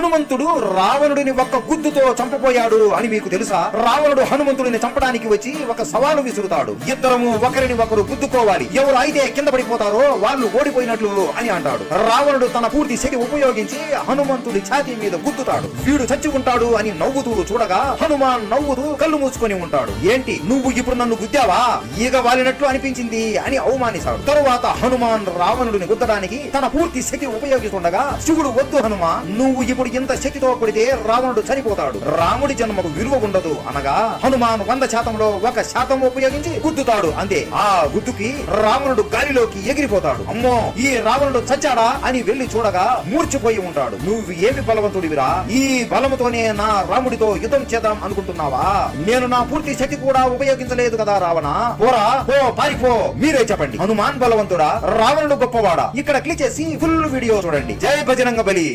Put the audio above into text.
హనుమంతుడు రావణుడిని ఒక్క గుద్దుతో చంపబోయాడు అని మీకు తెలుసా? రావణుడు హనుమంతుడిని చంపడానికి వచ్చి ఒక సవాలు విసురుతాడు. ఇద్దరము ఒకరిని ఒకరు గుద్దుకోవాలి, ఎవరు అయితే కింద పడిపోతారో వాళ్ళు ఓడిపోయినట్లు అని అంటాడు. రావణుడు తన పూర్తి శక్తి ఉపయోగించి హనుమంతుడి ఛాతీ మీద గుద్దుతాడు. వీడు చచ్చి ఉంటాడు అని నవ్వుతూ చూడగా హనుమాన్ నవ్వుతూ కళ్ళు మూసుకొని ఉంటాడు. ఏంటి నువ్వు ఇప్పుడు నన్ను గుద్దావా? ఈగ వాలినట్లు అనిపించింది అని అవమానిస్తాడు. తరువాత హనుమాన్ రావణుడిని గుద్దడానికి తన పూర్తి శక్తి ఉపయోగిస్తుండగా శివుడు, వద్దు హనుమా, నువ్వు ఇప్పుడు ఇంత శక్తితో కొడితే రావణుడు చనిపోతాడు, రాముడి జన్మకు విలువ ఉండదు అనగా హనుమాన్ 100%లో 1% ఉపయోగించి గుద్దుతాడు. అంతే, ఆ గుద్దుకి రావణుడు గాలిలోకి ఎగిరిపోతాడు. అమ్మో, ఈ రావణుడు చచ్చాడా అని వెళ్లి చూడగా మూర్చిపోయి ఉంటాడు. నువ్వు ఏమి బలవంతుడివిరా? ఈ బలముతోనే నా రాముడితో యుద్ధం చేద్దాం అనుకుంటున్నావా? నేను నా పూర్తి శక్తి కూడా ఉపయోగించలేదు కదా రావణ. పోరా, పో, పారిపో. మీరే చెప్పండి, హనుమాన్ బలవంతుడా, రావణుడు గొప్పవాడా? ఇక్కడ క్లిక్ చేసి ఫుల్ వీడియో చూడండి. జై బజరంగ బలి.